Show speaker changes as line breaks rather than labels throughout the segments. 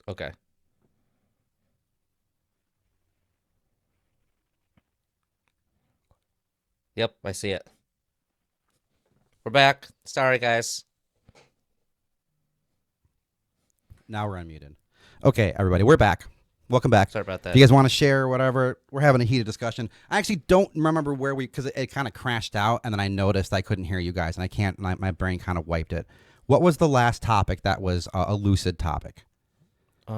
Okay. Yep, I see it. We're back. Sorry, guys.
Now we're unmuted. Okay, everybody, we're back. Welcome back.
Sorry about
If you
that.
guys want to share whatever, we're having a heated discussion. I actually don't remember where because it kind of crashed out, and then I noticed I couldn't hear you guys, and I can't. My brain kind of wiped it. What was the last topic that was a lucid topic?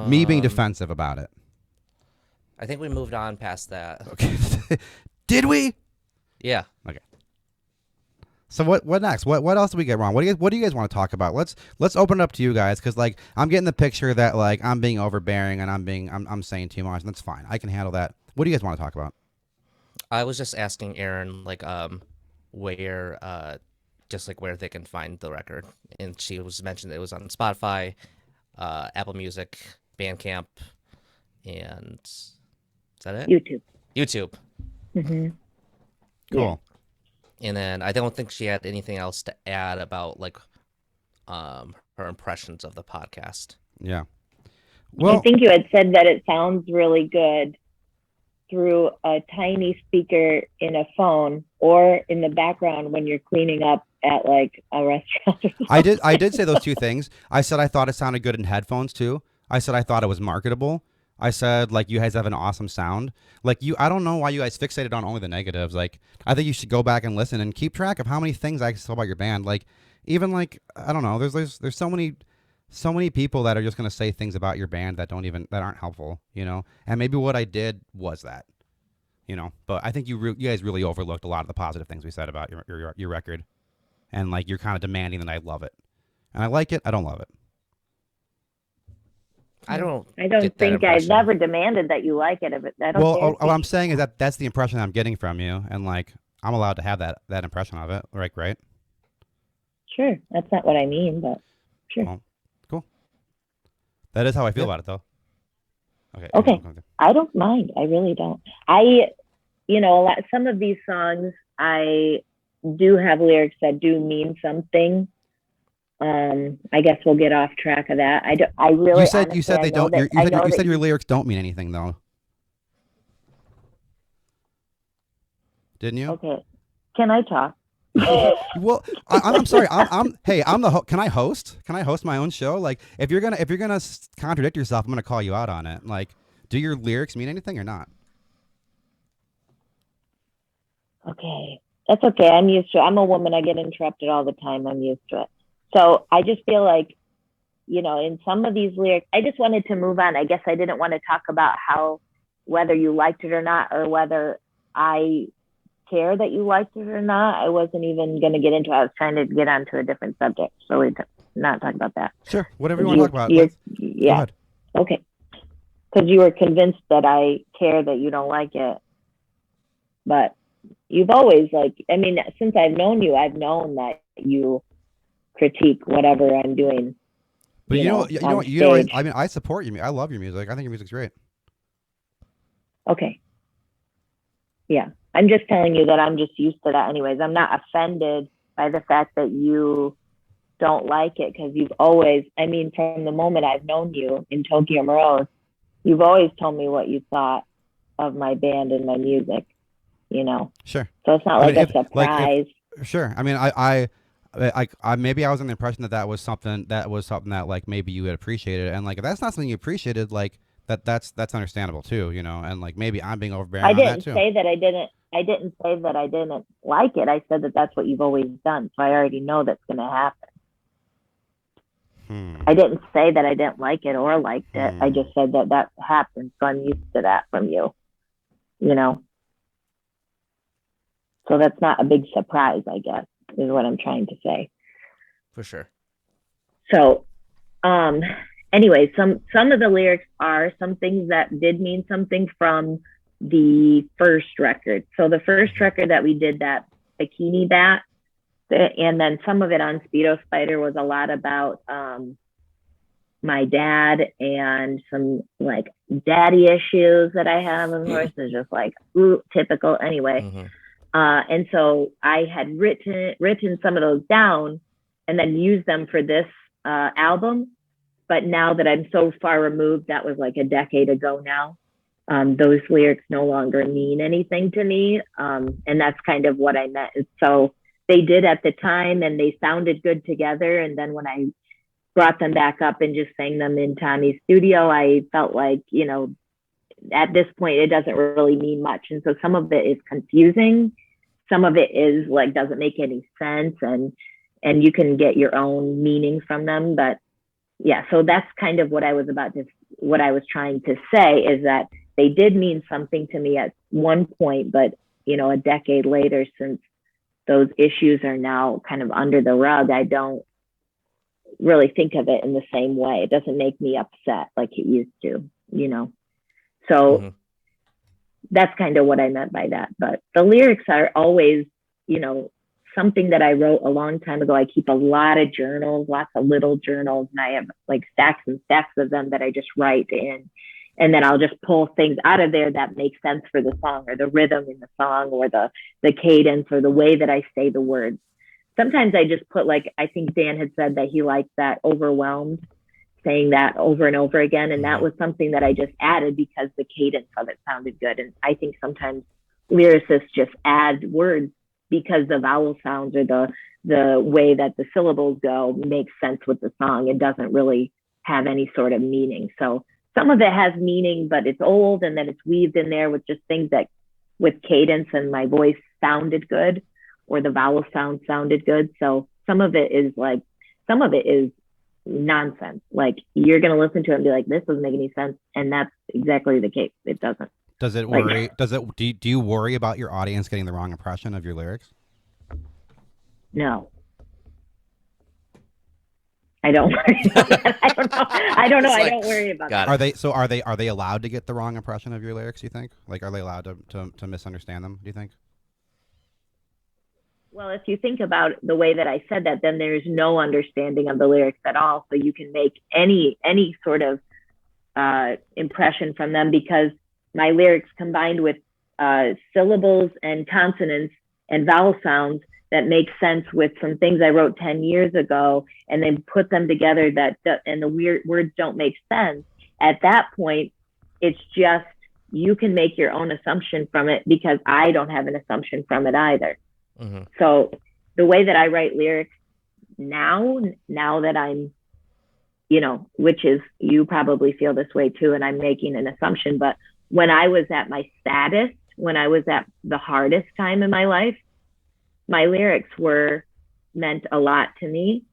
Me being
Um,
defensive about it.
I think we moved on past that.
Okay. Did we?
Yeah.
Okay. So what next? What else did we get wrong? What do you guys want to talk about? Let's open it up to you guys because like I'm getting the picture that like I'm being overbearing and I'm saying too much and that's fine. I can handle that. What do you guys want to talk about?
I was just asking Aaron where just like where they can find the record. And she was mentioned it was on Spotify, Apple Music, Bandcamp, and is that it?
YouTube.
YouTube.
Hmm. Yeah.
Cool.
And then I don't think she had anything else to add about like her impressions of the podcast.
Yeah.
I
Well,
think you had said that it sounds really good through a tiny speaker in a phone or in the background when you're cleaning up at like a restaurant or
I did
something.
say those two things. I said I thought it sounded good in headphones too. I said I thought it was marketable. I said like you guys have an awesome sound. Like you I don't know why you guys fixated on only the negatives. Like I think you should go back and listen and keep track of how many things I saw about your band. Like even like I don't know, there's so many people that are just going to say things about your band that aren't helpful, you know. And maybe what I did was that, you know. But I think you guys really overlooked a lot of the positive things we said about your record, and like you're kind of demanding that I love it, and I like it. I don't love it.
I don't
I don't
get that
think I've
impression.
never demanded that you like it. I don't
Well,
dare
what
think
I'm
you
saying is
have.
that that's the impression I'm getting from you, and like I'm allowed to have that impression of it, like right?
Sure. That's not what I mean, but sure.
Well, cool. That is how I feel
Yeah.
about it, though. Okay, Aaron,
Okay.
okay.
I don't mind. I really don't. I, some of these songs, I do have lyrics that do mean something. I guess we'll get off track of that. I
You
really,
said you
honestly,
said
I
they
know
don't.
that,
You
I
said
know
you
that
said your
you,
lyrics don't mean anything, though, didn't you?
okay. Can I talk?
Well, I'm sorry. Hey, I'm the. Can I host? Can I host my own show? Like, if you're gonna contradict yourself, I'm gonna call you out on it. Like, do your lyrics mean anything or not?
Okay. That's okay. I'm used to it. I'm a woman. I get interrupted all the time. I'm used to it. So I just feel like, in some of these lyrics, I just wanted to move on. I guess I didn't want to talk about how, whether you liked it or not, or whether I care that you liked it or not. I wasn't even going to get into it. I was trying to get onto a different subject. So we're not talking about that.
Sure. Whatever you
Because
want to talk about. Let's go
yeah.
ahead.
Okay. Because you were convinced that I care that you don't like it. But you've always, like, I mean, since I've known you, I've known that you critique whatever I'm doing,
But
on stage.
I mean, I support you. I love your music. I think your music's great.
Okay. Yeah. I'm just telling you that I'm just used to that anyways. I'm not offended by the fact that you don't like it because you've always, I mean, from the moment I've known you in Tokyo Morose, you've always told me what you thought of my band and my music, you know.
Sure.
So it's not
I
like
mean,
a
if
surprise.
sure. I mean, I maybe I was in the impression that that was something that like maybe you had appreciated, and like if that's not something you appreciated, like that's understandable too, you know, and like maybe I'm being overbearing
I
on that
didn't
too.
say that I didn't. I didn't say that I didn't like it. I said that that's what you've always done. So I already know that's going to happen.
Hmm.
I didn't say that I didn't like it or liked it. I
Hmm.
just said that that happened. So I'm used to that from you, you know? So that's not a big surprise, I guess, is what I'm trying to say.
For sure.
So, um, anyway, some of the lyrics are some things that did mean something from the first record. So the first
Mhm.
record that we did, that Bikini Bat, and then some of it on Speedo Spider was a lot about my dad and some like daddy issues that I have. Of course, it's just like ooh, typical anyway.
Hmm.
And so I had written some of those down and then used them for this album. But now that I'm so far removed, that was like a decade ago now. Those lyrics no longer mean anything to me. And that's kind of what I meant. So they did at the time and they sounded good together. And then when I brought them back up and just sang them in Tommy's studio, I felt like, you know, at this point, it doesn't really mean much. And so some of it is confusing. Some of it is like, doesn't make any sense. And you can get your own meaning from them. But yeah, so that's kind of what I was trying to say is that they did mean something to me at one point, but you know, a decade later, since those issues are now kind of under the rug, I don't really think of it in the same way. It doesn't make me upset like it used to, you know. So that's kind of what I meant by that. But the lyrics are always, you know, something that I wrote a long time ago. I keep a lot of journals, lots of little journals, and I have like stacks and stacks of them that I just write in. And then I'll just pull things out of there that make sense for the song or the rhythm in the song or the cadence or the way that I say the words. Sometimes I just put like, I think Dan had said that he liked that overwhelmed, saying that over and over again. And that was something that I just added because the cadence of it sounded good. And I think sometimes lyricists just add words because the vowel sounds or the way that the syllables go makes sense with the song. It doesn't really have any sort of meaning. So some of it has meaning, but it's old and then it's weaved in there with just things that with cadence and my voice sounded good or the vowel sound sounded good. So some of it is nonsense. Like you're going to listen to it and be like, this doesn't make any sense. And that's exactly the case. It doesn't.
Does it worry? Do you worry about your audience getting the wrong impression of your lyrics?
No. I don't worry about that. I don't know. I don't worry about that.
Are they allowed to get the wrong impression of your lyrics, you think? Like, are they allowed to misunderstand them, do you think?
Well, if you think about the way that I said that, then there's no understanding of the lyrics at all. So you can make any sort of impression from them because my lyrics combined with syllables and consonants and vowel sounds that make sense with some things I wrote 10 years ago and then put them together and the weird words don't make sense. At that point, it's just, you can make your own assumption from it because I don't have an assumption from it either. Mm-hmm. So the way that I write lyrics now that I'm, you know, which is, you probably feel this way too, and I'm making an assumption, but when I was at my saddest, when I was at the hardest time in my life, my lyrics meant a lot to me.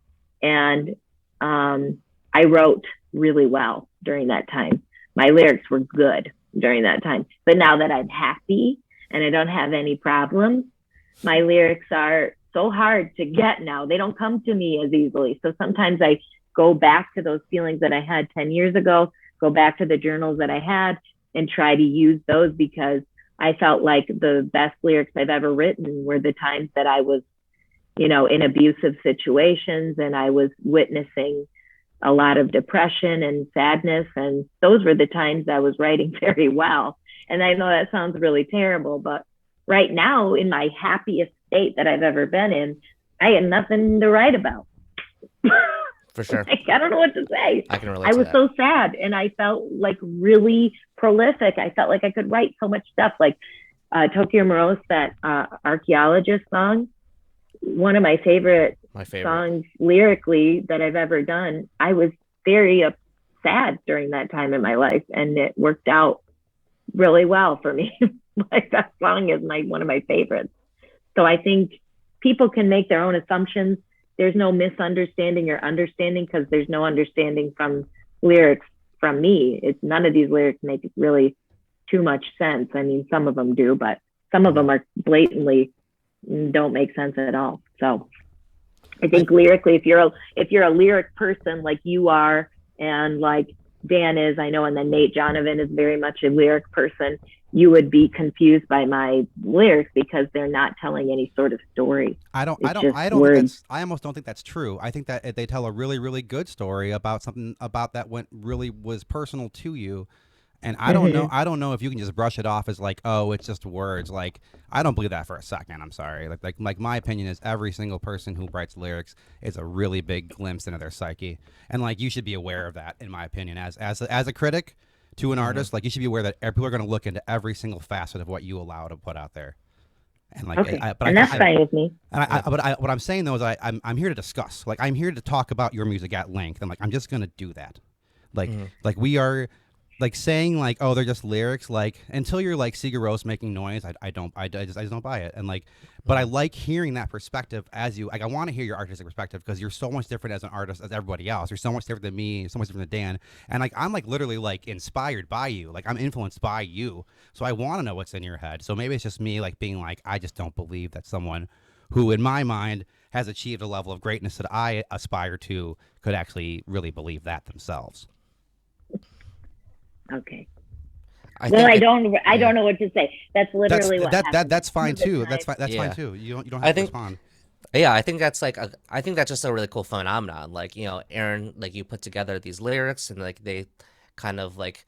And I wrote really well during that time. My lyrics were good during that time. But now that I'm happy and I don't have any problems, my lyrics are so hard to get now. They don't come to me as easily. So sometimes I go back to those feelings that I had 10 years ago, go back to the journals that I had and try to use those because I felt like the best lyrics I've ever written were the times that I was, you know, in abusive situations and I was witnessing a lot of depression and sadness. And those were the times I was writing very well. And I know that sounds really terrible, but right now in my happiest state that I've ever been in, I had nothing to write about.
For sure.
Like, I don't know what to say.
I can relate
I
to
was
that.
so sad and I felt like really prolific. I felt like I could write so much stuff like Tokyo Morose, that archaeologist song, one of my favorite songs lyrically that I've ever done. I was very sad during that time in my life and it worked out really well for me. Like that song is one of my favorites. So I think people can make their own assumptions. There's no misunderstanding or understanding because there's no understanding from lyrics from me. It's none of these lyrics make really too much sense. I mean, some of them do, but some of them are blatantly don't make sense at all. So I think lyrically, if you're a lyric person like you are, and like Dan is, I know, and then Nate Jonovan is very much a lyric person, you would be confused by my lyrics because they're not telling any sort of story. I
almost don't think that's true. I think that they tell a really, really good story about something about that was personal to you. And I don't know. I don't know if you can just brush it off as like, oh, it's just words. Like, I don't believe that for a second. I'm sorry. Like my opinion is every single person who writes lyrics is a really big glimpse into their psyche, and like you should be aware of that. In my opinion, as a critic to an artist, like you should be aware that people are going to look into every single facet of what you allow to put out there. And like,
Okay, and that's fine with me.
what I'm saying though is I'm here to discuss. Like, I'm here to talk about your music at length, and like I'm just going to do that. Like we are. Like saying like, oh, they're just lyrics, like until you're like Sigur Rós making noise, I just don't buy it. And like, but I like hearing that perspective as you like. I want to hear your artistic perspective because you're so much different as an artist as everybody else. You're so much different than me, so much different than Dan. And like, I'm like literally like inspired by you. Like I'm influenced by you. So I want to know what's in your head. So maybe it's just me like being like, I just don't believe that someone who in my mind has achieved a level of greatness that I aspire to could actually really believe that themselves.
Okay.
I
don't know what to say. That's literally
that's fine too. That's fine. That's fine too. You don't have to respond.
Yeah, I think that's like I think that's just a really cool phenomenon. Like, Aaron, like you put together these lyrics and like they kind of like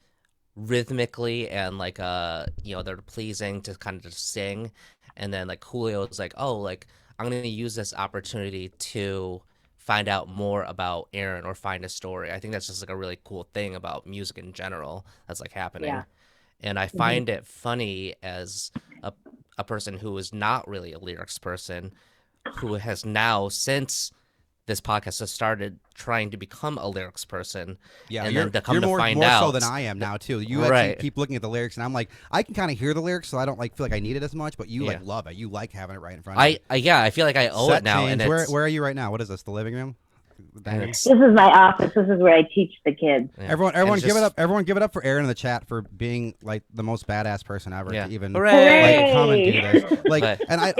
rhythmically and like they're pleasing to kind of just sing, and then like Julio is like, oh, like I'm gonna use this opportunity to find out more about Aaron or find a story. I think that's just like a really cool thing about music in general that's like happening.
Yeah.
And I find it funny as a person who is not really a lyrics person, who has now, since this podcast has started, trying to become a lyrics person.
Yeah,
and
you're,
then to come
you're
to
more,
find
more
out
so than I am now too. You actually keep looking at the lyrics, and I'm like, I can kind of hear the lyrics, so I don't like feel like I need it as much. But you like love it. You like having it right in front of you.
I feel like I owe
Set
it now.
change.
And
Where are you right now? What is this? The living room?
This is my office. This is where I teach the kids.
Yeah. Everyone, give it up! Everyone, give it up for Aaron in the chat for being like the most badass person ever to even like come and do this. Like, and I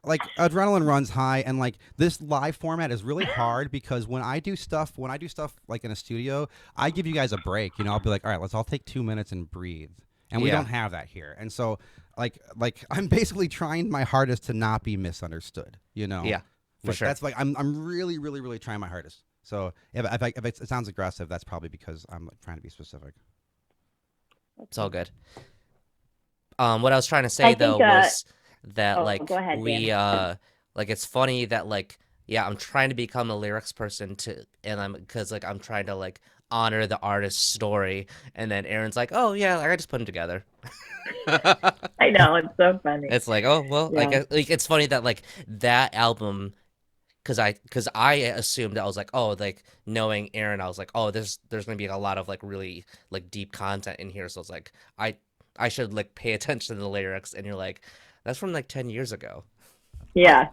like adrenaline runs high, and like this live format is really hard because when I do stuff like in a studio, I give you guys a break. I'll be like, all right, let's all take 2 minutes and breathe, and we don't have that here, and so like I'm basically trying my hardest to not be misunderstood.
Yeah. For sure.
That's like I'm really, really, really trying my hardest. So if it sounds aggressive, that's probably because I'm like, trying to be specific.
It's all good. What I was trying to say though was that like
go ahead,
we
Dan.
like it's funny that like I'm trying to become a lyrics person and I'm trying to like honor the artist's story, and then Aaron's like, oh yeah, I just put them together.
I know, it's so funny.
It's like, oh well, I guess like it's funny that like that album. Because I assumed, I was like, oh, like knowing Aaron, I was like, oh, there's gonna be a lot of like really like deep content in here. So it's like I should like pay attention to the lyrics, and you're like, that's from like 10 years ago.
Yeah.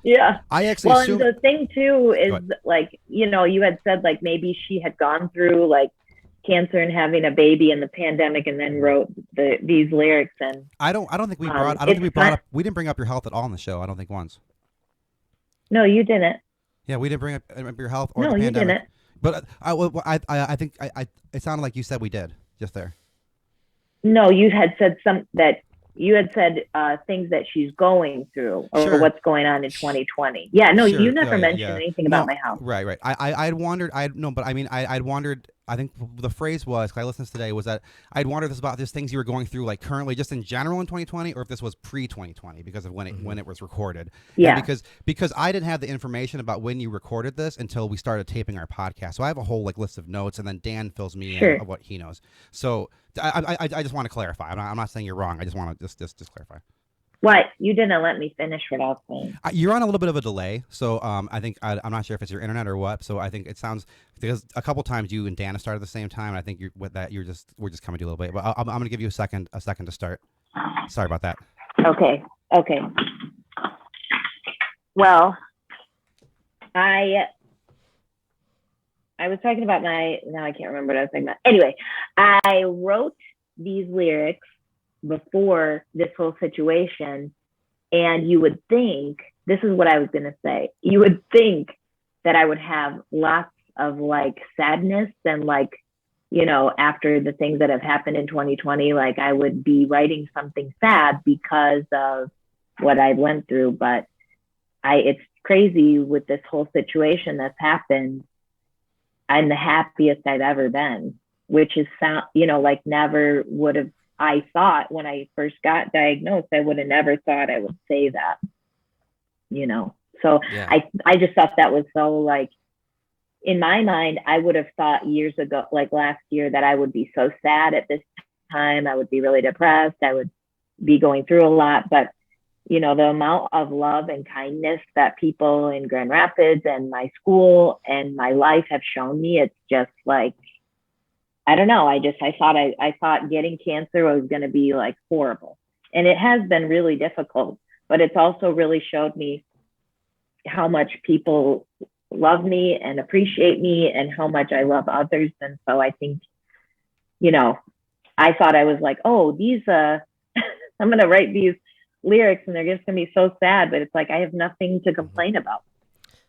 I actually
and the thing too is like, you had said like maybe she had gone through like cancer and having a baby in the pandemic, and then wrote these lyrics. And
I don't think we we didn't bring up your health at all on the show. I don't think once.
No, you didn't.
Yeah, we didn't bring up your health or the pandemic.
You didn't.
But I think it sounded like you said we did just there.
No, you had said things that she's going through or what's going on in 2020. Yeah, no, you never mentioned anything about my health.
Right. I'd wondered. I'd wondered. I think the phrase was, 'cause I listened today, was that I'd wondered about these things you were going through, like currently, just in general in 2020, or if this was pre-2020 because of when it was recorded.
Yeah.
And because I didn't have the information about when you recorded this until we started taping our podcast, so I have a whole like list of notes, and then Dan fills me in of what he knows. So I just want to clarify. I'm not saying you're wrong. I just want to just clarify.
What? You didn't let me finish what I was saying.
You're on a little bit of a delay, so I think I'm not sure if it's your internet or what. So I think it sounds, because a couple times you and Dana started at the same time. And I think we're just coming to you a little bit. But I'm going to give you a second to start. Sorry about that.
Okay. Well, I was talking about now I can't remember what I was talking about. Anyway, I wrote these lyrics before this whole situation, and you would think, this is what I was going to say, you would think that I would have lots of like sadness and like, after the things that have happened in 2020, like I would be writing something sad because of what I went through. But it's crazy with this whole situation that's happened. I'm the happiest I've ever been. which is sound, you know, like never would have, I thought when I first got diagnosed, I would have never thought I would say that, you know. So
Yeah.
I just thought that was so like, in my mind, I would have thought years ago, like last year, that I would be so sad at this time. I would be really depressed. I would be going through a lot. But, you know, the amount of love and kindness that people in Grand Rapids and my school and my life have shown me, it's just like, I don't know. I thought getting cancer was going to be like horrible. And it has been really difficult, but it's also really showed me how much people love me and appreciate me and how much I love others. And so I think, you know, I thought I was like, oh, these, I'm going to write these lyrics and they're just going to be so sad. But it's like, I have nothing to complain about.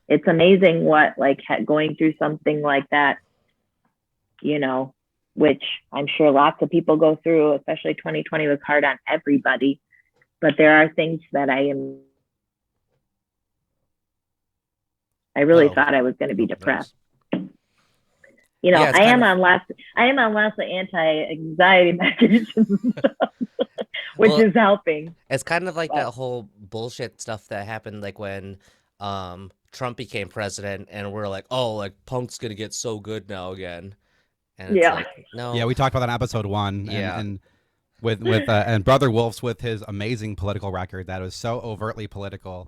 It's amazing what, like, going through something like that, you know, which I'm sure lots of people go through, especially 2020 was hard on everybody. But there are things that I really
Oh,
thought I was going to be
okay,
depressed.
nice.
You know,
Yeah, it's
I
kind
am
of
on lots of anti-anxiety medications, which
well,
is helping.
it's kind of like that
But
whole bullshit stuff that happened like when Trump became president and we're like, "Oh, like punk's going to get so good now again." And it's
yeah,
like,
Yeah,
"No."
we talked about that in episode 1,
Yeah.
and with and Brother Wolf's with his amazing political record that was so overtly political.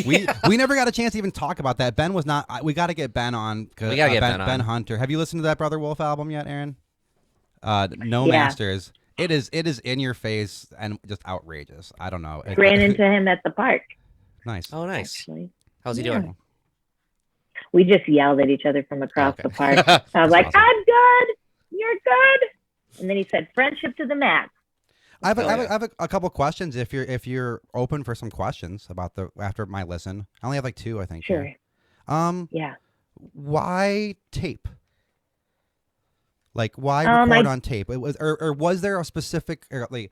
We
Yeah.
we never got a chance to even talk about that. Ben was not. We got to get Ben on.
We got to get Ben
Ben
on.
Hunter. Have you listened to that Brother Wolf album yet, Aaron? No
yeah.
Masters. It is in your face and just outrageous. I don't know.
Ran into him at the park,
Nice.
Oh, nice.
actually.
How's he
Yeah.
doing?
We just yelled at each other from across
Okay.
the park. I was
That's
like,
awesome.
I'm good. You're good. And then he said, friendship to the max.
I have,
Hell
I have,
yeah.
I have a couple questions if you're open for some questions about the after my listen. I only have like 2, I think.
Sure.
Here.
Yeah.
Why tape? Like why
I
record on tape? It was or was there a specific like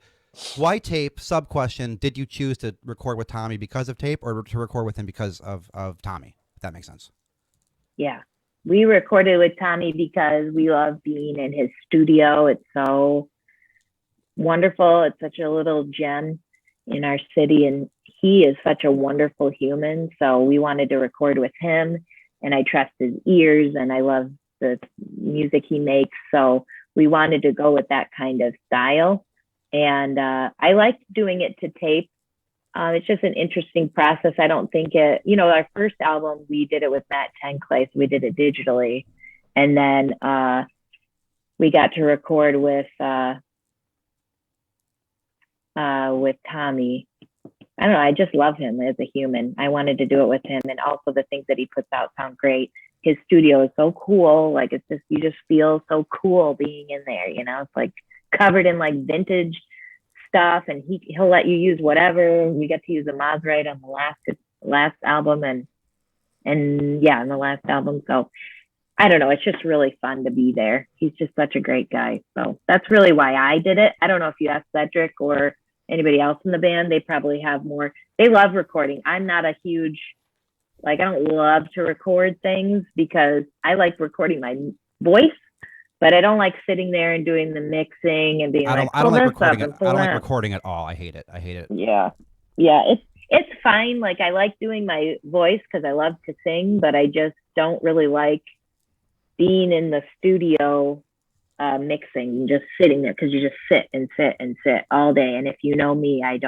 why tape? Sub question: did you choose to record with Tommy because of tape, or to record with him because of Tommy? If that makes sense.
Yeah. We recorded with Tommy because we love being in his studio. It's so wonderful. It's such a little gem in our city, and he is such a wonderful human. So we wanted to record with him, and I trust his ears, and I love the music he makes. So we wanted to go with that kind of style. And I liked doing it to tape. It's just an interesting process. I don't think it, you know, our first album, we did it with Matt Tenclay, so we did it digitally. And then we got to record with Tommy. I don't know. I just love him as a human. I wanted to do it with him. And also the things that he puts out sound great. His studio is so cool. Like, it's just, you just feel so cool being in there. You know, it's like covered in like vintage stuff, and he'll let you use whatever. We get to use a Maserati on the last album, and yeah, on the last album. So I don't know. It's just really fun to be there. He's just such a great guy. So that's really why I did it. I don't know if you asked Cedric or anybody else in the band. They probably have more. They love recording. I'm not a huge, like, I don't love to record things because I like recording my voice, but I don't like sitting there and doing the mixing and being
I don't.
like,
I don't
pull
like
this up
recording it.
and pull
I don't like
that.
recording at all. I hate it. I hate it.
Yeah. It's fine. Like, I like doing my voice because I love to sing, but I just don't really like being in the studio mixing, just sitting there, because you just sit and sit and sit all day. And if you know me, I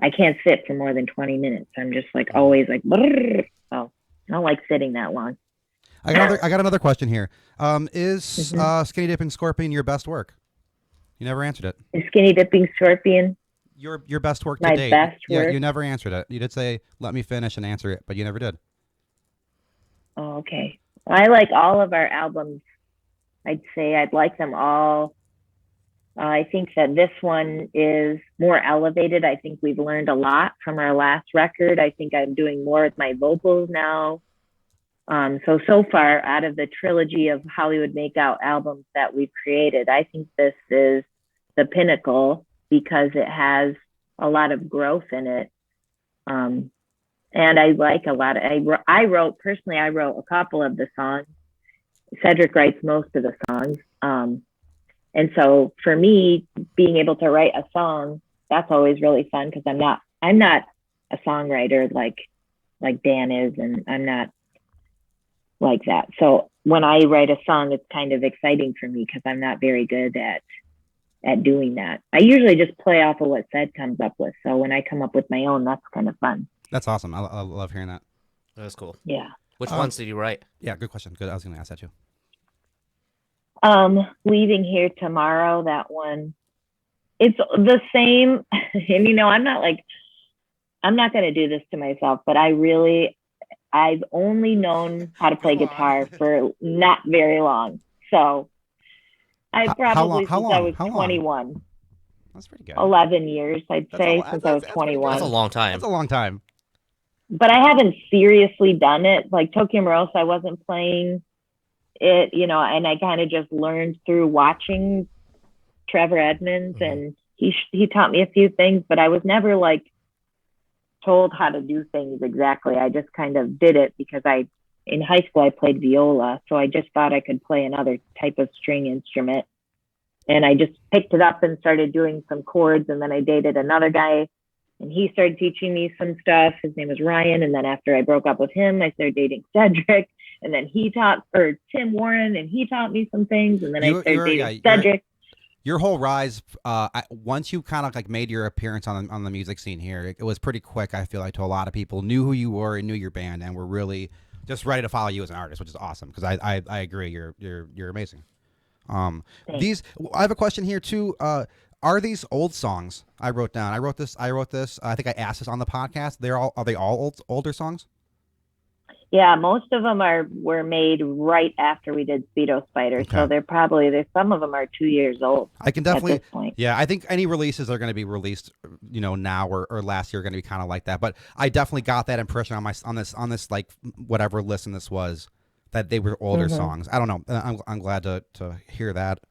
can't sit for more than 20 minutes. I'm just like always like, brrr. So I don't like sitting that long.
I got another question here. Is Skinny Dipping Scorpion your best work? You never answered it.
Is Skinny Dipping Scorpion
Your best work to
my
date.
best
Yeah,
work?
you never answered it. You did say let me finish and answer it, but you never did.
Oh, okay. Well, I like all of our albums. I'd say I'd like them all. I think that this one is more elevated. I think we've learned a lot from our last record. I think I'm doing more with my vocals now. So far, out of the trilogy of Hollywood Makeout albums that we've created, I think this is the pinnacle because it has a lot of growth in it. And I like a lot of, I wrote a couple of the songs. Cedric writes most of the songs. And so for me, being able to write a song, that's always really fun because I'm not a songwriter like Dan is, and I'm not like that. So when I write a song, it's kind of exciting for me because I'm not very good at doing that. I usually just play off of what Sed comes up with. So when I come up with my own, that's kind of fun.
That's awesome. I love hearing that.
That was cool.
Yeah.
Which ones did you write?
Yeah, good question. Good. I was going to ask that too.
Leaving here tomorrow, that one. It's the same. And I'm not going to do this to myself, but I've only known how to play guitar for not very long. So I probably
how
since I
long?
was
How long?
21.
That's pretty good.
11 years, I'd say, since I was
That's pretty good.
21.
That's a long time.
That's a long time.
But I haven't seriously done it. Like Tokyo Morosa, I wasn't playing it, and I kind of just learned through watching Trevor Edmonds, and he taught me a few things, but I was never like told how to do things exactly. I just kind of did it because in high school I played viola, so I just thought I could play another type of string instrument. And I just picked it up and started doing some chords, and then I dated another guy and he started teaching me some stuff. His name was Ryan. And then after I broke up with him, I started dating Cedric. And then Tim Warren, and he taught me some things. And then I started dating Cedric.
Your whole rise, once you kind of like made your appearance on the music scene here, it was pretty quick. I feel like to a lot of people knew who you were and knew your band and were really just ready to follow you as an artist, which is awesome. Because I agree, you're amazing. I have a question here too. Are these old songs I wrote down? I wrote this. I think I asked this on the podcast. Are they all older songs?
Yeah, most of them were made right after we did Speedo Spider, so some of them are 2 years old.
I can definitely,
at this point.
Yeah, I think any releases are going to be released, now or last year are going to be kind of like that. But I definitely got that impression on this like whatever listen this was, that they were older songs. I don't know. I'm glad to hear that.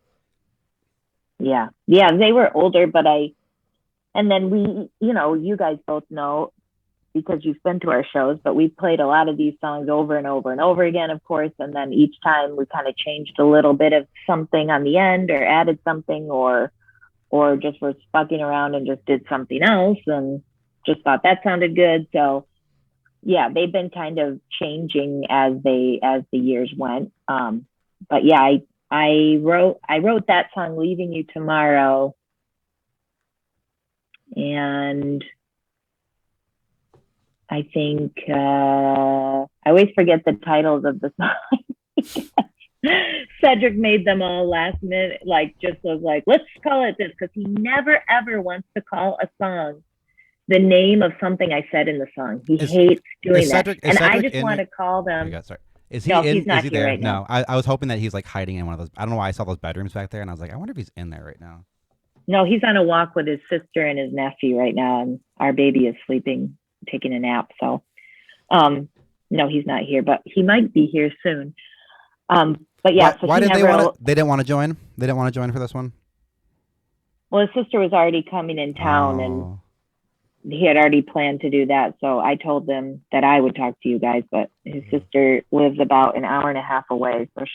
Yeah, they were older, but and then we, you guys both know because you've been to our shows, but we played a lot of these songs over and over and over again, of course. And then each time we kind of changed a little bit of something on the end or added something or just were fucking around and just did something else and just thought that sounded good. So yeah, they've been kind of changing as the years went. But yeah, I wrote that song Leaving You Tomorrow, and I think I always forget the titles of the songs. Cedric made them all last minute, just was like, let's call it this, because he never ever wants to call a song the name of something I said in the song. He hates doing that. And I just want to call them.
Is he in? Is he there? Right now. I was hoping that he's like hiding in one of those. I don't know why I saw those bedrooms back there, and I was like, I wonder if he's in there right now.
No, he's on a walk with his sister and his nephew right now, and our baby is sleeping, taking a nap. So, no, he's not here, but he might be here soon. But yeah,
why did they didn't want to join? They didn't want to join for this one.
Well, his sister was already coming in town, and he had already planned to do that. So I told them that I would talk to you guys, but his sister lives about an hour and a half away. So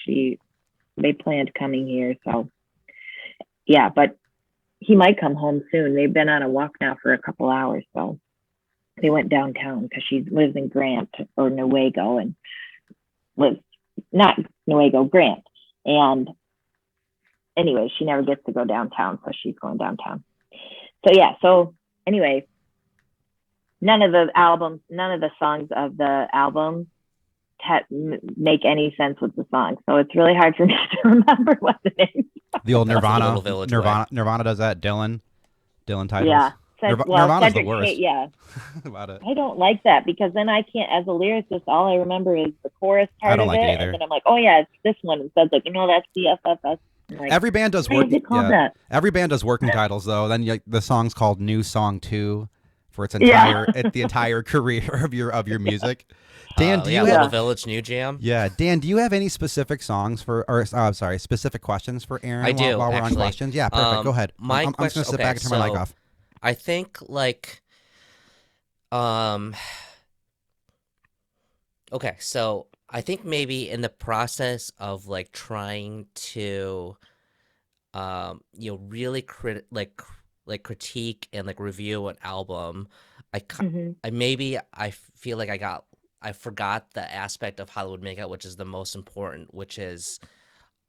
they planned coming here. So yeah, but he might come home soon. They've been on a walk now for a couple hours. So they went downtown because she lives in Grant or Newaygo and not Newaygo, Grant. And anyway, she never gets to go downtown. So she's going downtown. So yeah. So anyway, none of the songs of the album make any sense with the song. So it's really hard for me to remember what the name is.
The old Nirvana does that. Dylan titles.
Yeah.
Nirvana's the worst.
About it. I don't like that because then I can't, as a lyricist, all I remember is the chorus part of it. And then I'm like, oh yeah, it's this one. It says like, that's CFFS. Like,
every band does every band does working titles though. Then the song's called New Song 2 for its entire career of your music. Dan, do you have
Little Village New Jam?
Yeah, Dan, do you have any specific songs specific questions for Aaron?
I do.
While we're on questions, yeah, perfect. Go ahead. I'm just gonna sit back and turn my mic off.
I think okay, so I think maybe in the process of trying to really critique and like review an album,
Hmm.
I feel like I forgot the aspect of Hollywood Makeout, which is the most important, which is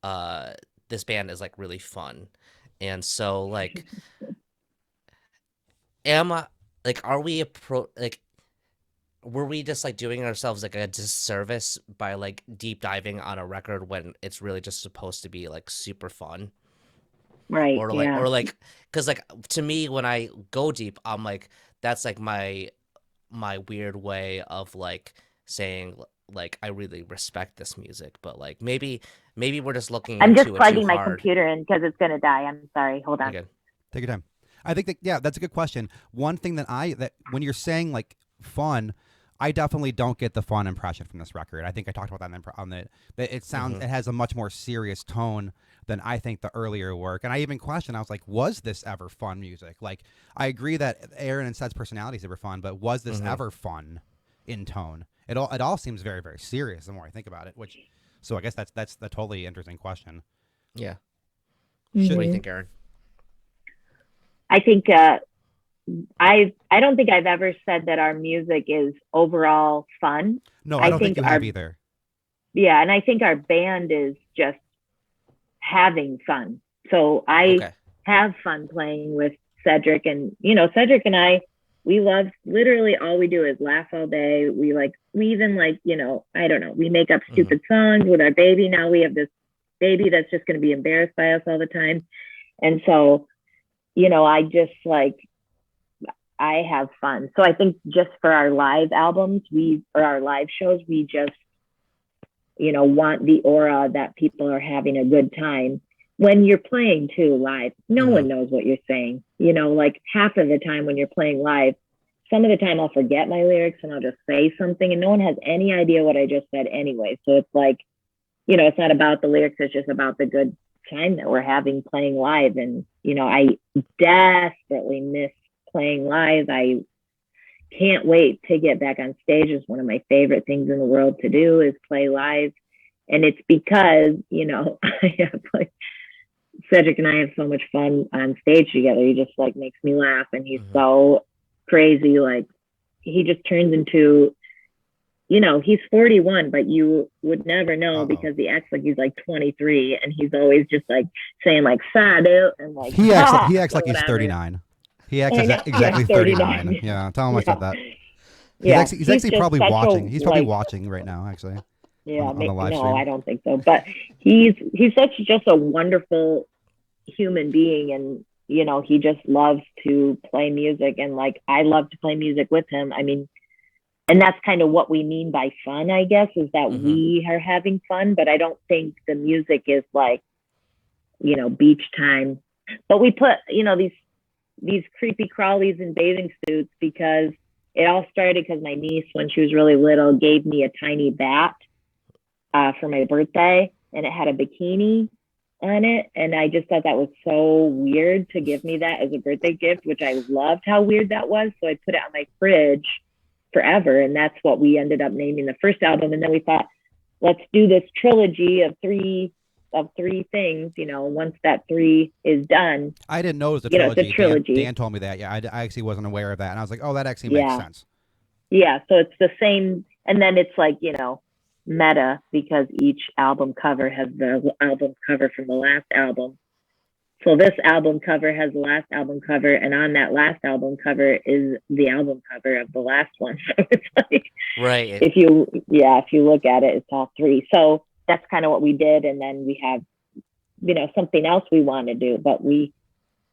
uh this band is like really fun. And so like am I like are we like were we just like doing ourselves like a disservice by like deep diving on a record when it's really just supposed to be like super fun?
Right.
Or
Yeah.
like because like to me when I go deep I'm like that's like my weird way of like saying like I really respect this music, but like maybe we're just looking
I'm just
into it too
plugging my
hard.
computer in because it's gonna die. I'm sorry. Hold on.
Again.
Take your time. I think that yeah, that's a good question. One thing that when you're saying like fun, I definitely don't get the fun impression from this record. I think I talked about that on the that it sounds
Mm-hmm.
it has a much more serious tone than I think the earlier work. And I even questioned, I was like, was this ever fun music? Like I agree that Aaron and Seth's personalities were fun, but was this
Mm-hmm.
ever fun in tone? It all seems very, very serious the more I think about it, which so I guess that's a totally interesting question.
Yeah. What
Should
do you
Hmm.
think, Aaron?
I think I don't think I've ever said that our music is overall fun.
no, I
I
don't think
think
you
our
have either.
Yeah, and I think our band is just having fun. So I
Okay.
have fun playing with Cedric, and Cedric and I, we love literally all we do is laugh all day. We even like, I don't know, we make up
Mm-hmm.
stupid songs with our baby. Now we have this baby that's just going to be embarrassed by us all the time. And so, I just like I have fun. So I think just for our live albums, or our live shows, we just want the aura that people are having a good time. When you're playing too live, no
Mm-hmm.
one knows what you're saying. Like half of the time when you're playing live, some of the time I'll forget my lyrics and I'll just say something and no one has any idea what I just said anyway. So it's like, it's not about the lyrics, it's just about the good time that we're having playing live. And, I desperately miss playing live. I can't wait to get back on stage. It's one of my favorite things in the world to do is play live. And it's because, I have like Cedric and I have so much fun on stage together. He just like makes me laugh and he's
Mm-hmm.
so crazy. Like he just turns into, he's 41, but you would never know
Uh-oh.
because he acts like he's like 23 and he's always just like saying like Sadu and like
He acts like,
or
he's
whatever.
39. He acts
I know, yeah,
exactly 39.
39.
Yeah, tell him I
Yeah.
said that.
Yeah.
He's actually
Just
probably
such
watching.
a
He's probably
like
watching right now actually
Yeah,
on the live
no, I
stream.
don't think so. But he's such just a wonderful human being, and he just loves to play music, and like I love to play music with him. I mean, and that's kind of what we mean by fun, I guess, is that
Mm-hmm.
we are having fun. But I don't think the music is like beach time. But we put these creepy crawlies in bathing suits because it all started because my niece, when she was really little, gave me a tiny bat for my birthday, and it had a bikini on it. And I just thought that was so weird to give me that as a birthday gift, which I loved how weird that was. So I put it on my fridge forever. And that's what we ended up naming the first album. And then we thought, let's do this trilogy of three things, once that three is done,
I didn't know it was a
it's a
trilogy.
trilogy.
Dan told me that. Yeah, I actually wasn't aware of that, and I was like, oh, that actually makes
Yeah.
sense.
Yeah. So it's the same. And then it's like, meta because each album cover has the album cover from the last album. So this album cover has the last album cover, and on that last album cover is the album cover of the last one. So it's like
Right.
if you look at it, it's all three. So that's kind of what we did, and then we have something else we want to do, but we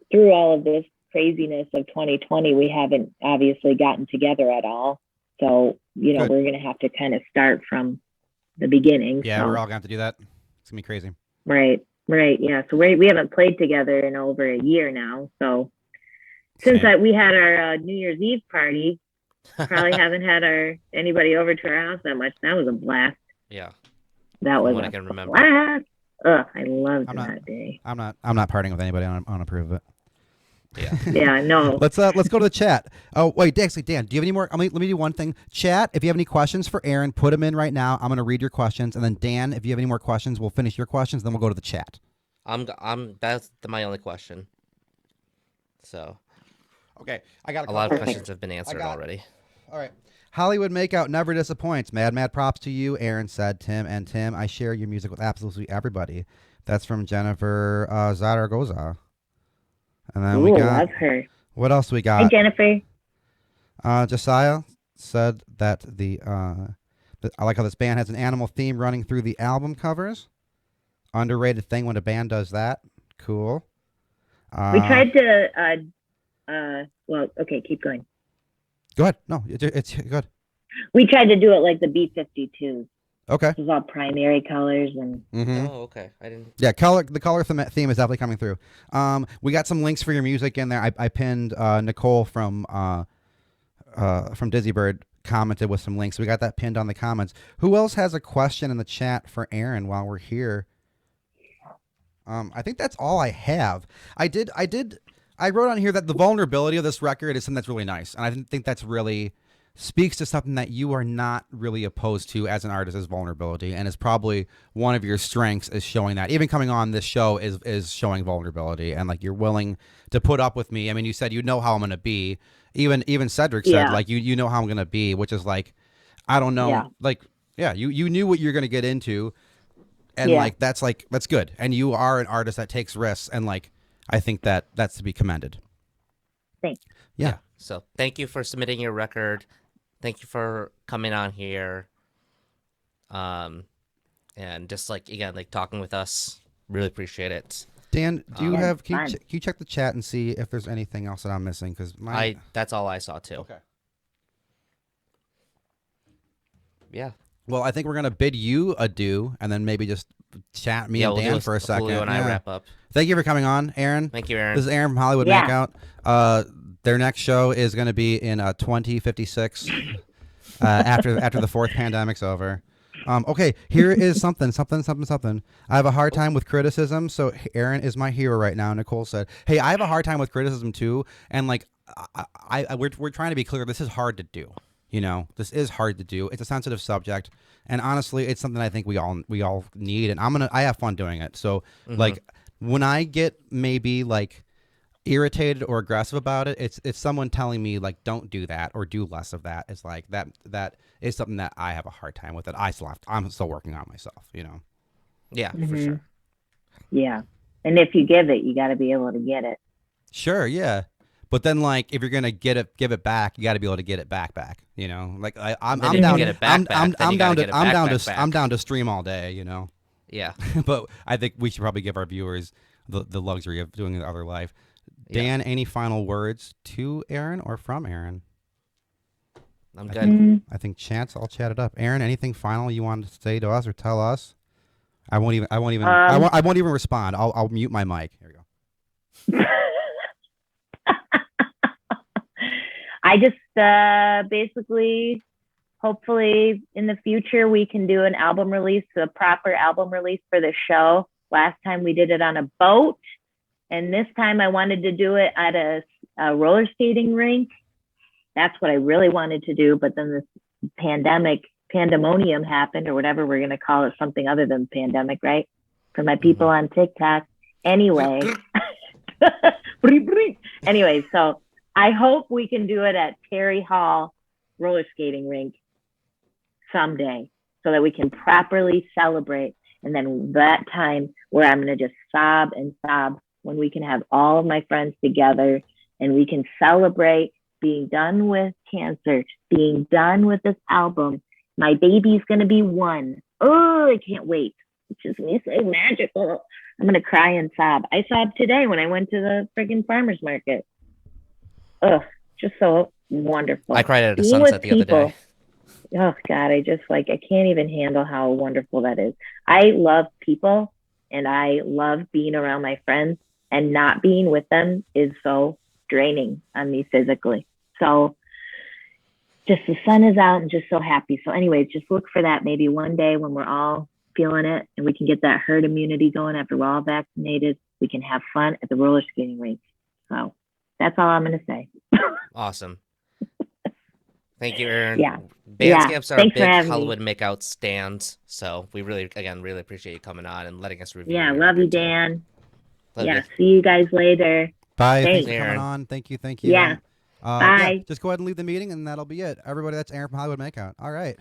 through all of this craziness of 2020, we haven't obviously gotten together at all. So
Good.
we're gonna have to kind of start from the beginning.
Yeah,
so.
we're all gonna have to do that. It's gonna be crazy.
Right. Yeah. So we haven't played together in over a year now. So since
Same.
we had our New Year's Eve party, probably haven't had anybody over to our house that much. That was a blast.
Yeah.
That
From
was
what I
a
can remember.
blast. Ugh, I loved
I'm not-
that day.
I'm not partying with anybody. I don't approve of it.
Yeah.
Yeah. No.
Let's go to the chat. Oh wait, actually, Dan, do you have any more? Let me do one thing. Chat, if you have any questions for Aaron, put them in right now. I'm gonna read your questions, and then Dan, if you have any more questions, we'll finish your questions. Then we'll go to the chat.
That's my only question. So
Okay, I got a
a lot
couple
of
here.
questions have been
I
answered
got.
already.
All right. Hollywood Makeout never disappoints. Mad props to you, Aaron said. Tim, I share your music with absolutely everybody. That's from Jennifer Zaragoza. And then we
Ooh,
got,
love her.
what else we
Hi,
got?
Jennifer.
Josiah said that I like how this band has an animal theme running through the album covers. Underrated thing when a band does that. Cool.
We
Uh,
tried to, well, okay, keep going.
Go ahead. No, it's good.
We tried to do it like the B-52s.
Okay.
This is all primary colors and.
Mm-hmm.
Oh, okay. I didn't.
Yeah, the color theme is definitely coming through. We got some links for your music in there. I pinned Nicole from Dizzy Bird commented with some links. We got that pinned on the comments. Who else has a question in the chat for Aaron while we're here? I think that's all I have. I wrote on here that the vulnerability of this record is something that's really nice, and I think that's really speaks to something that you are not really opposed to as an artist, is vulnerability, and is probably one of your strengths, is showing that. Even coming on this show is showing vulnerability, and like you're willing to put up with me. I mean, you said you know how I'm gonna be. Even Cedric said like you know how I'm gonna be, which is like, I don't know, like you knew what you're gonna get into, and like that's good, and you are an artist that takes risks, and like I think that's to be commended.
Thanks.
Yeah.
So thank you for submitting your record. Thank you for coming on here. And just like again, like talking with us. Really appreciate it.
Dan, do you have? Can
fun.
you check the chat and see if there's anything else that I'm missing? Because
that's all I saw too.
Okay.
Yeah.
Well, I think we're gonna bid you adieu, and then maybe just chat me and
we'll
Dan
do
for a second.
Julio and I wrap up.
Thank you for coming on, Aaron.
Thank you, Aaron.
This is Aaron from Hollywood Makeout. Their next show is going to be in 2056 after the fourth pandemic's over. Okay, here is something. I have a hard time with criticism, so Aaron is my hero right now. Nicole said, "Hey, I have a hard time with criticism too," and like, we're trying to be clear. This is hard to do. You know, this is hard to do. It's a sensitive subject, and honestly, it's something I think we all need. And I have fun doing it. So like, when I get maybe like irritated or aggressive about it, it's someone telling me like, don't do that or do less of that. It's like that is something that I have a hard time with. That I'm still working on myself. You know.
Yeah, for sure.
Yeah, and if you give it, you got to be able to get it.
Sure. Yeah. But then, like, if you're gonna give it back, you got to be able to get it back. You know, like I'm down. I'm down to stream all day. You know.
Yeah.
But I think we should probably give our viewers the luxury of doing the other live. Dan, any final words to Aaron or from Aaron?
I'm good.
I think I'll chat it up. Aaron, anything final you want to say to us or tell us? I won't even respond. I'll mute my mic. Here we go.
I just basically, hopefully in the future, we can do an album release, a proper album release for the show. Last time we did it on a boat, and this time I wanted to do it at a roller skating rink. That's what I really wanted to do, but then this pandemonium happened, or whatever we're going to call it, something other than pandemic, right? For my people on TikTok. Anyway. Anyway, so I hope we can do it at Terry Hall roller skating rink someday so that we can properly celebrate. And then that time where I'm going to just sob and sob, when we can have all of my friends together and we can celebrate being done with cancer, being done with this album. My baby's going to be 1. Oh, I can't wait. It's just going to be so magical. I'm going to cry and sob. I sobbed today when I went to the friggin' farmer's market. Ugh, just so wonderful.
I cried at a sunset the other day.
Oh God, I can't even handle how wonderful that is. I love people and I love being around my friends, and not being with them is so draining on me physically. So just the sun is out and just so happy. So anyways, just look for that maybe one day when we're all feeling it and we can get that herd immunity going after we're all vaccinated. We can have fun at the roller skating rink. So that's all I'm going to say.
Awesome. Thank you, Aaron.
Yeah.
Bandscamps are
Thanks
a big
for
Hollywood Makeout stand, so we really appreciate you coming on and letting us review.
Yeah, love you, Dan.
Love
Yeah.
you.
See you guys later.
Bye. Thanks
Thanks.
for coming
Aaron.
on. Thank you. Thank you.
Yeah.
Yeah,
Bye.
just go ahead and leave the meeting, and that'll be it. Everybody, that's Aaron from Hollywood Makeout. All right.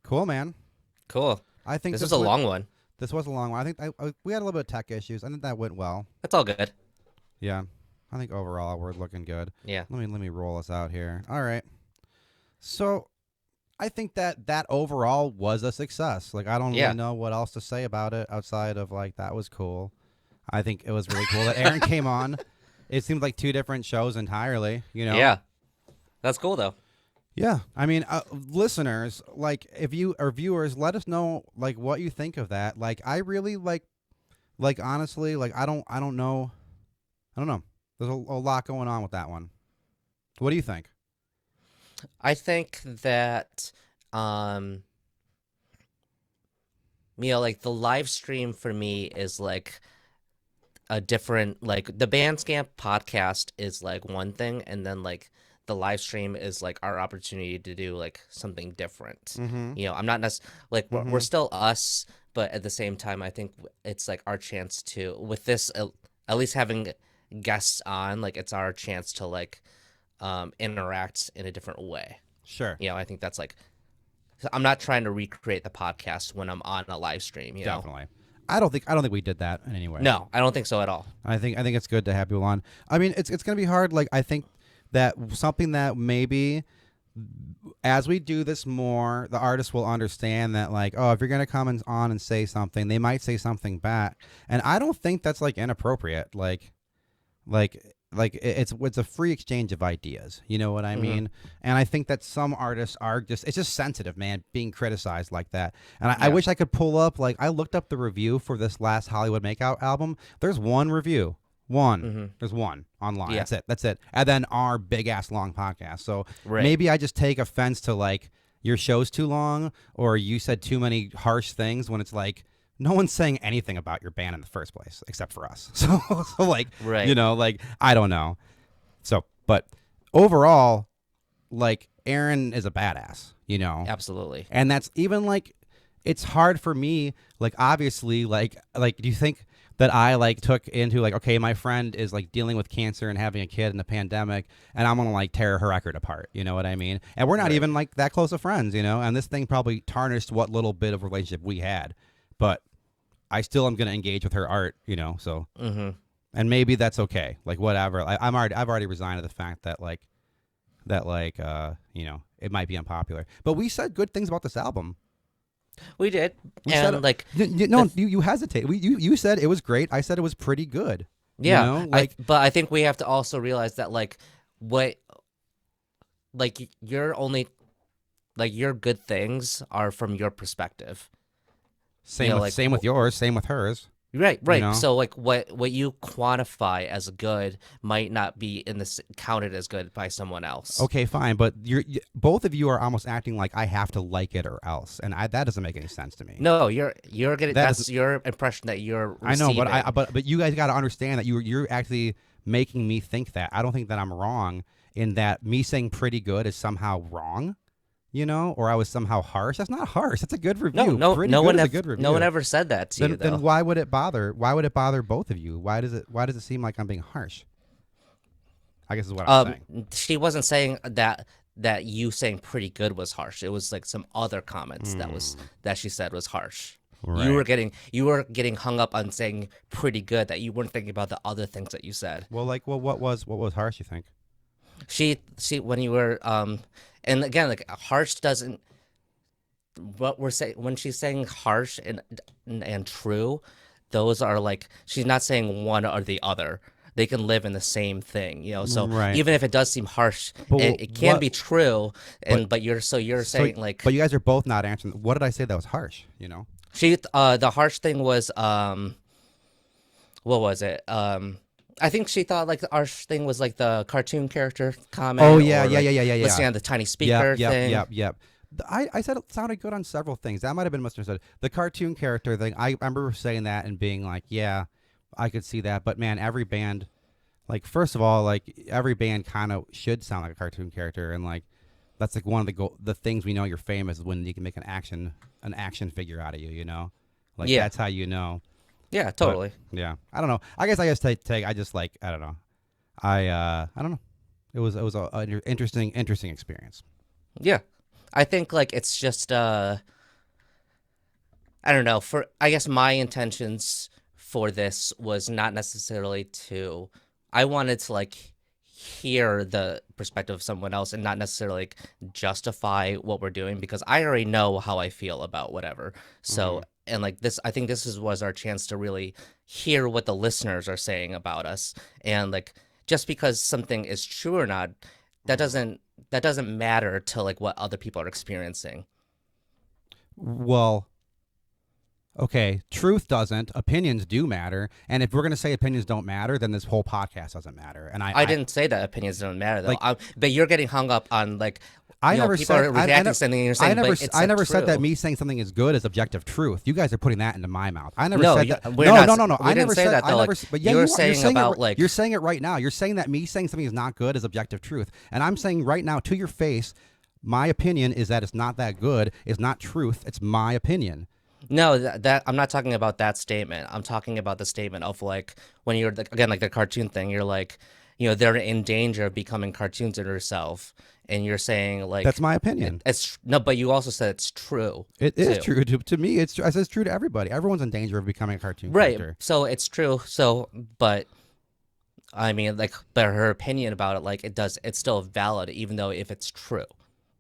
Cool, man.
Cool.
I think
This was a long one.
This was a long one. I think we had a little bit of tech issues. I think that went well.
That's all good.
Yeah. I think overall we're looking good.
Yeah.
Let me roll us out here. All right. So I think that overall was a success. Like, I don't
Yeah.
really know what else to say about it outside of like that was cool. I think it was really cool that Aaron came on. It seemed like two different shows entirely, you know?
Yeah. That's cool though.
Yeah. I mean, listeners, like if you or viewers, let us know like what you think of that. Like I really like honestly, like I don't know. I don't know. There's a lot going on with that one. What do you think?
I think that like the live stream for me is like a different, like the Bandscamp podcast is like one thing, and then like the live stream is like our opportunity to do like something different.
Mm-hmm.
I'm not necessarily like we're
Mhm.
still us, but at the same time, I think it's like our chance to, with this at least having guests on, like it's our chance to like interact in a different way.
Sure.
I think that's like, I'm not trying to recreate the podcast when I'm on a live stream.
Definitely. I don't think we did that in any way.
No, I don't think so at all.
I think it's good to have people on. I mean, it's gonna be hard. Like I think that something that maybe as we do this more, the artists will understand that like, oh, if you're gonna come on and say something, they might say something back, and I don't think that's like inappropriate. It's a free exchange of ideas. You know what I mean? And I think that some artists are it's just sensitive, man, being criticized like that. And I wish I could pull up, like, I looked up the review for this last Hollywood Makeout album. There's one review. There's one online.
Yeah.
That's it. And then our big ass long podcast. So
Right.
maybe I just take offense to like your show's too long or you said too many harsh things when it's like, no one's saying anything about your band in the first place except for us. So like,
Right.
you know, like, I don't know. So, but overall, like, Aaron is a badass, you know?
Absolutely.
And that's even like, it's hard for me, like, obviously, like, do you think that I like took into like, okay, my friend is like dealing with cancer and having a kid in the pandemic, and I'm gonna like tear her record apart, you know what I mean? And we're not
Right.
even like that close of friends, you know? And this thing probably tarnished what little bit of relationship we had, but I still am gonna engage with her art, you know? So, and maybe that's okay, like whatever. I've already resigned to the fact that you know, it might be unpopular, but we said good things about this album.
We did.
We
and
said,
like,
you hesitate. You said it was great. I said it was pretty good.
yeah,
you know? Like,
but I think we have to also realize that like you're only like your good things are from your perspective.
same with yours, same with hers.
Right.
know?
So like what you quantify as good might not be counted as good by someone else.
Okay, fine, but both of you are almost acting like I have to like it or else, and that doesn't make any sense to me.
No, you're getting
That
that's your impression that you're
I know,
receiving.
but you guys got to understand that you're actually making me think that. I don't think that I'm wrong in that me saying pretty good is somehow wrong, you know, or I was somehow harsh. That's not harsh. That's a good review.
No,
Pretty
no
good
one
is a
ever,
good review.
no one ever said that to you though.
Then why would it bother? Why would it bother both of you? Why does it seem like I'm being harsh? I guess is what I'm saying.
She wasn't saying that you saying pretty good was harsh. It was like some other comments that she said was harsh.
Right.
You were getting hung up on saying pretty good, that you weren't thinking about the other things that you said.
Well, what was harsh, you think?
She when you were and again, like, harsh doesn't, what we're saying when she's saying harsh and true, those are like, she's not saying one or the other. They can live in the same thing, you know. So
Right.
even if it does seem harsh,
But
it can
what-
be true. But you're saying like,
But you guys are both not answering. What did I say that was harsh? You know.
the harsh thing was what was it? I think she thought like the harsh thing was like the cartoon character comment.
Oh yeah,
or,
yeah,
like,
yeah, yeah, yeah, yeah.
listening to the tiny speaker thing.
Yep. I said it sounded good on several things. That might have been misunderstood. The cartoon character thing, I remember saying that and being like, yeah, I could see that. But man, every band, like, first of all, like, every band kind of should sound like a cartoon character, and like, that's like one of the things we know you're famous is when you can make an action figure out of you. You know, like,
Yeah.
that's how you know.
Yeah,
But
totally.
yeah, I don't know. I guess take I just like I don't know. I don't know. It was a interesting experience.
Yeah. I think like it's just I don't know, for I guess my intentions for this was not necessarily to I wanted to like hear the perspective of someone else and not necessarily like justify what we're doing because I already know how I feel about whatever.
Hmm.
So and like this I think was our chance to really hear what the listeners are saying about us and like just because something is true or not that
Hmm.
doesn't that doesn't matter to like what other people are experiencing.
Well, okay, truth doesn't. Opinions do matter, and if we're gonna say opinions don't matter, then this whole podcast doesn't matter. And
I didn't say that opinions don't matter though.
like
But you're getting hung up on like,
I never
people
said
are reacting to something and you're saying, but it's
I
not
never said that
true.
me saying something is good is objective truth. You guys are putting that into my mouth. I never
No,
said that.
we're
No,
not.
no, no, no.
We
I
didn't
never
say
said.
that
I
though.
never.
Like
But yeah,
you were
you are. You're
saying
saying it.
about like,
You're saying it right now. You're saying that me saying something is not good is objective truth, and I'm saying right now to your face, my opinion is that it's not that good. It's not truth. It's my opinion.
no, that I'm not talking about that statement. I'm talking about the statement of like when you're like, again like the cartoon thing. You're like, they're in danger of becoming cartoons in herself, and you're saying
That's
like,
my opinion.
it's no, but you also said it's true
It is
too.
true to me. It's true. I said it's true to everybody. Everyone's in danger of becoming a cartoon
Right.
character.
So it's true. So, but I mean, like, but her opinion about it, like, it's still valid, even though if it's true,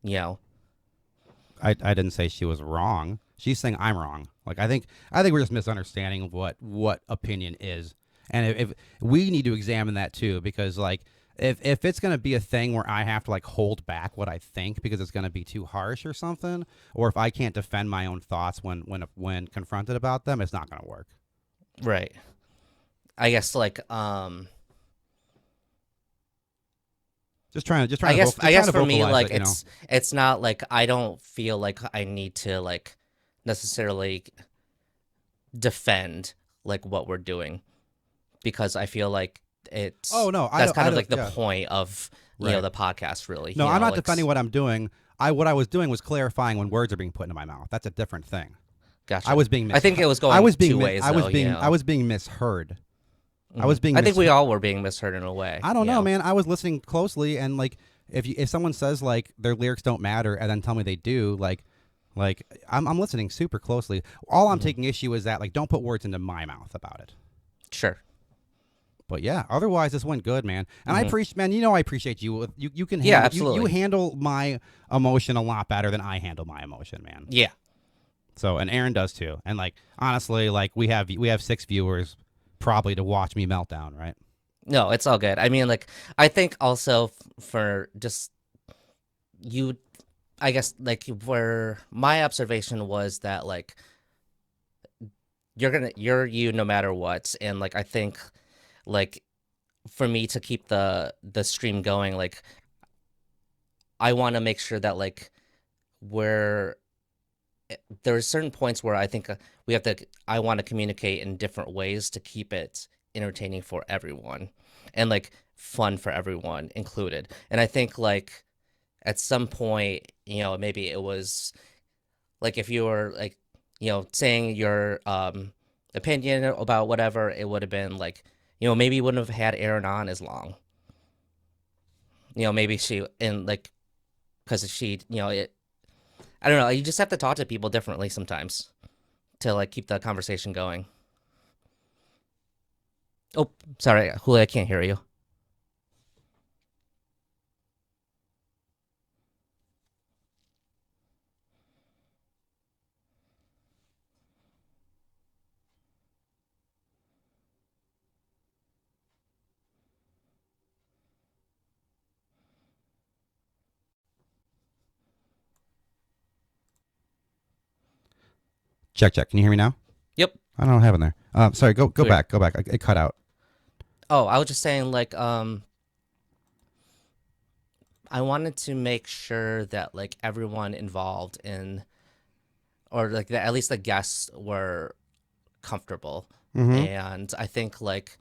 you know?
I didn't say she was wrong. She's saying I'm wrong. Like I think we're just misunderstanding what opinion is, and if we need to examine that too, because like if it's gonna be a thing where I have to like hold back what I think because it's gonna be too harsh or something, or if I can't defend my own thoughts when confronted about them, it's not gonna work.
Right. I guess, like, I
Trying
guess
to
for me,
vocalize
like,
it. You know.
it's not like I don't feel like I need to, like, necessarily defend, like, what we're doing because I feel like
Oh no,
that's kind
I
of
don't.
like the
Yeah,
point of,
right.
the podcast, really,
No, I'm not
like,
defending what I'm doing. What I was doing was clarifying when words are being put into my mouth. That's a different thing. I
gotcha.
was being
I think
misheard.
it was going two
I
ways,
was
though,
I was being misheard. I
hmm
was being
I think we
misheard.
all were being misheard in a way,
I don't know, man. I was listening closely, and like, if someone says like their lyrics don't matter, and then tell me they do, like I'm listening super closely. All I'm
hmm
taking issue is that like don't put words into my mouth about it.
Sure.
But yeah, otherwise this went good, man. And I
hmm
appreciate, man. You know, I appreciate you. You can
Yeah,
handle you
absolutely.
handle my emotion a lot better than I handle my emotion, man.
Yeah.
So and Aaron does too. And like honestly, like we have 6 viewers probably to watch me meltdown, right?
No, it's all good. I mean, like, I think also for just you, I guess, like, where my observation was that, like, you're you no matter what. And, like, I think, like, for me to keep the stream going, like, I want to make sure that, like, we're, there are certain points where I think we have to, I want to communicate in different ways to keep it entertaining for everyone and like fun for everyone included. And I think like at some point, maybe it was like if you were like, saying your opinion about whatever, it would have been like, maybe you wouldn't have had Aaron on as long. Maybe she and like because she, I don't know, you just have to talk to people differently sometimes to like keep the conversation going. Oh, sorry, Julia, I can't hear you.
Check check. Can you hear me now?
Yep,
I don't know what happened there. Sorry. Go
clear.
back. Go back. It cut out.
Oh, I was just saying like I wanted to make sure that like everyone involved in or like at least the guests were comfortable.
Mm-hmm.
And I think like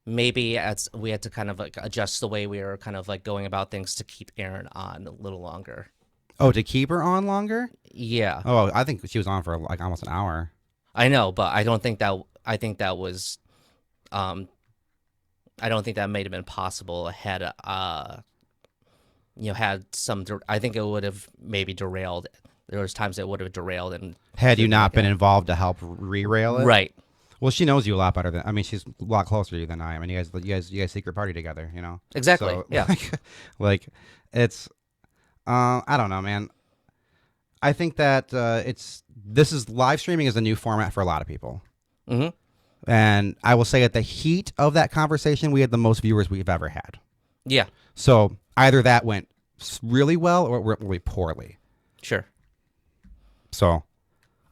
maybe as we had to kind of like adjust the way we were kind of like going about things to keep Aaron on a little longer.
Oh, to keep her on longer?
Yeah,
Oh, I think she was on for like almost an hour.
I know, but I don't think that I think that was um I don't think that may have been possible had had some I think it would have maybe derailed. There was times it would have derailed and
Had you
driven
not
like
been
a
involved to help re-rail it.
right.
Well, she knows you a lot better than. I mean, she's a lot closer to you than I am, and you guys secret party together.
Exactly.
So
Yeah.
like it's. I don't know, man. I think that this is live streaming is a new format for a lot of people.
Hmm.
And I will say at the heat of that conversation, we had the most viewers we've ever had.
Yeah.
So either that went really well or it went really poorly.
Sure.
So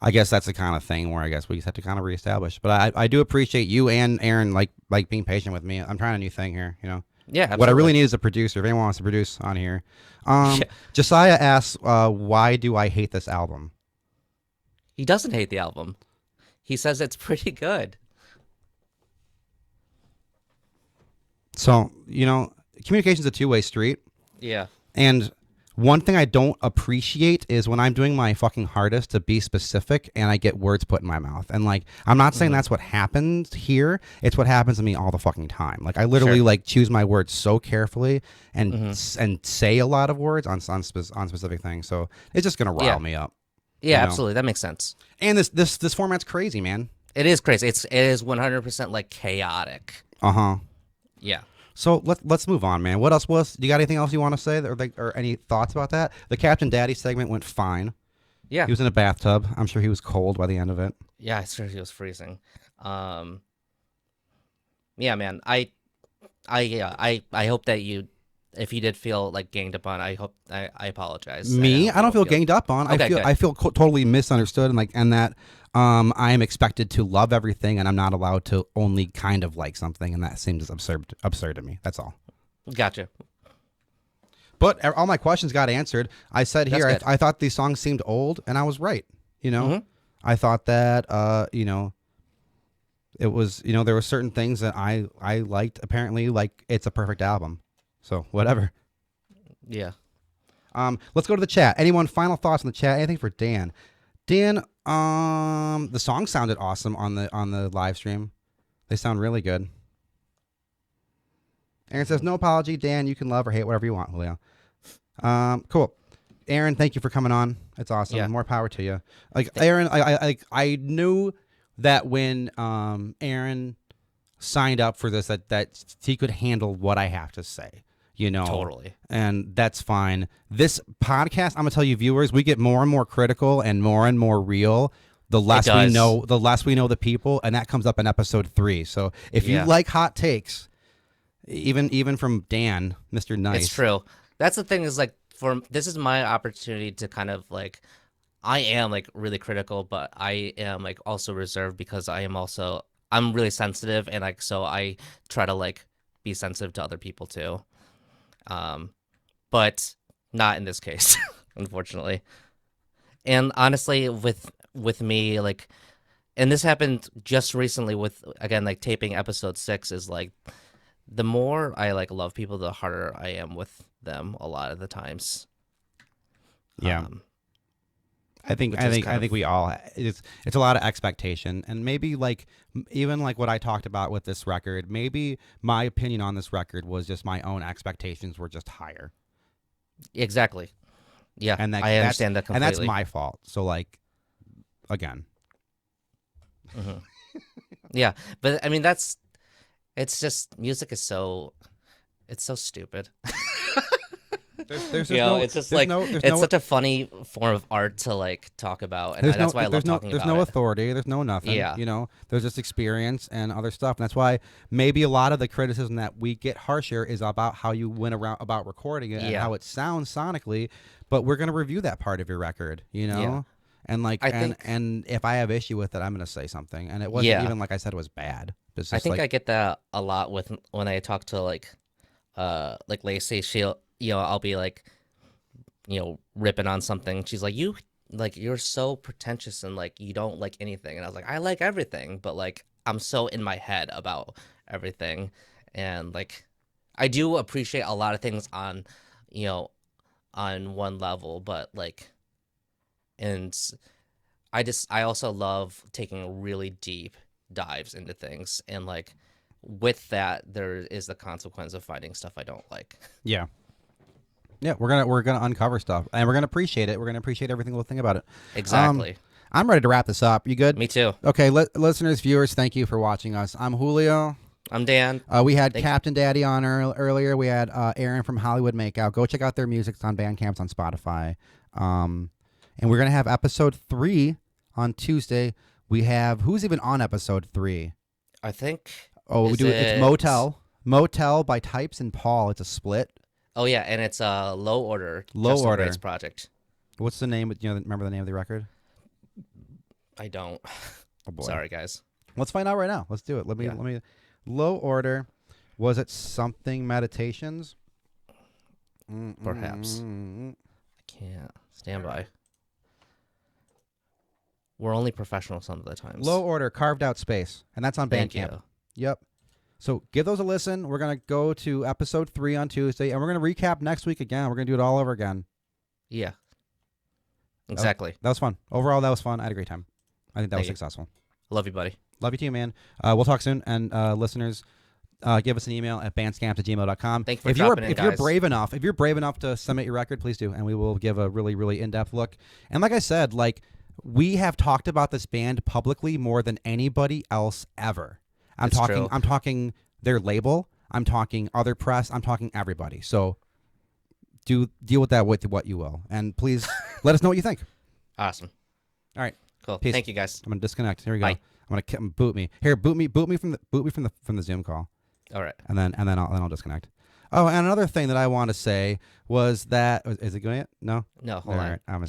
I guess that's the kind of thing where I guess we just have to kind of reestablish. But I do appreciate you and Aaron like being patient with me. I'm trying a new thing here.
Yeah. Absolutely.
What I really need is a producer. If anyone wants to produce on here.
Yeah.
Josiah asks, why do I hate this album?
He doesn't hate the album. He says it's pretty good.
So, communication's a two-way street.
Yeah.
And one thing I don't appreciate is when I'm doing my fucking hardest to be specific and I get words put in my mouth. And I'm not saying that's what happened here. It's what happens to me all the fucking time. I literally
Sure.
choose my words so carefully and say a lot of words on specific things. So it's just gonna rile me up.
Yeah, absolutely. That makes sense.
And this format's crazy, man.
It is crazy. It is 100% chaotic. Yeah.
So let's move on, man. What else was? You got anything else you want to say, or any thoughts about that? The Captain Daddy segment went fine.
Yeah.
He was in a bathtub. I'm sure he was cold by the end of it.
Yeah, I sure he was freezing. Yeah, man. I hope that if you did feel ganged up on, I apologize.
Me, I don't feel ganged up on.
Okay, good.
I feel totally misunderstood, and that I am expected to love everything, and I'm not allowed to only kind of like something, and that seems absurd to me. That's all.
Gotcha.
But all my questions got answered. I said here,
That's good.
I thought these songs seemed old, and I was right. I thought that it was there were certain things that I liked. Apparently, it's a perfect album. So whatever.
Yeah.
Let's go to the chat. Anyone final thoughts on the chat? Anything for Dan? Dan, the song sounded awesome on the live stream. They sound really good. Aaron says, no apology, Dan. You can love or hate whatever you want, Julio. Cool. Aaron, thank you for coming on. It's awesome.
Yeah.
More power to you. Aaron, I knew that when Aaron signed up for this that he could handle what I have to say.
Totally.
And that's fine. This podcast, I'm gonna tell you, viewers, we get more and more critical and more real. The less we know, the people, and that comes up in episode 3. So if you like hot takes, even from Dan, Mr. Nice,
It's true. That's the thing is this is my opportunity to kind of I am really critical, but I am also reserved because I'm really sensitive and so I try to be sensitive to other people too. But not in this case, unfortunately. And honestly, with me, and this happened just recently with, again, taping episode 6 is the more I love people, the harder I am with them a lot of the times.
Yeah. I think we all, it's a lot of expectation, and maybe even what I talked about with this record, maybe my opinion on this record was just my own expectations were just higher.
Exactly. Yeah.
And
I understand that completely.
And that's my fault. So again.
Mm-hmm. Yeah. But I mean, it's just, music is it's so stupid.
There's
it's just it's such a funny form of art to talk about, and that's why I love talking about it.
There's no authority. There's no nothing.
Yeah.
There's just experience and other stuff, and that's why maybe a lot of the criticism that we get harsher is about how you went around about recording it and how it sounds sonically. But we're gonna review that part of your record,
Yeah.
and and if I have issue with it, I'm gonna say something. And it wasn't even like I said it was bad. It's just
I think I get that a lot when I talk to Lacey. She'll I'll be ripping on something. She's like, you're so pretentious and you don't like anything. And I was like, I like everything, but I'm so in my head about everything. And I do appreciate a lot of things on one level, but and I also love taking really deep dives into things, and like with that, there is the consequence of finding stuff I don't like.
Yeah. Yeah, we're gonna uncover stuff, and we're gonna appreciate it. We're gonna appreciate every single thing about it.
Exactly.
I'm ready to wrap this up. You good?
Me too.
Okay, listeners, viewers, thank you for watching us. I'm Julio.
I'm Dan.
We had Captain Daddy on earlier. We had Aaron from Hollywood Makeout. Go check out their music. It's on Bandcamps, on Spotify. And we're gonna have episode 3 on Tuesday. We have who's even on episode 3?
I think.
It's Motel by Types and Paul. It's a split.
Oh yeah, and it's a Low Order.
Low
Justin
Order
Wright's project.
What's the name? Remember the name of the record?
I don't.
Oh boy.
Sorry, guys.
Let's find out right now. Let's do it. Let me. Low Order. Was it something Meditations?
Perhaps. I can't. Stand by. We're only professional some of the times.
Low Order, Carved Out Space, and that's on
Thank
Bandcamp.
you.
Yep. So give those a listen. We're gonna go to episode 3 on Tuesday, and we're gonna recap next week again. We're gonna do it all over again.
Yeah. Exactly.
That was fun. Overall, that was fun. I had a great time. I think that was
Thank you.
successful.
Love you, buddy.
Love you too, man. We'll talk soon. And listeners, give us an email at bandscamps@gmail.com.
Thank you for dropping in,
if you're
guys.
brave enough to submit your record, please do, and we will give a really, really in-depth look. And like I said, we have talked about this band publicly more than anybody else ever. I'm talking their label. I'm talking other press. I'm talking everybody. So deal with that with what you will, and please let us know what you think.
Awesome.
All right.
Cool.
Peace.
Thank you, guys.
I'm gonna disconnect. Here we go.
Bye.
I'm gonna boot me. Here, boot me from the Zoom call.
All right.
And then I'll disconnect. Oh, and another thing that I want to say was that is it going yet? No.
No. Hold on.
All right.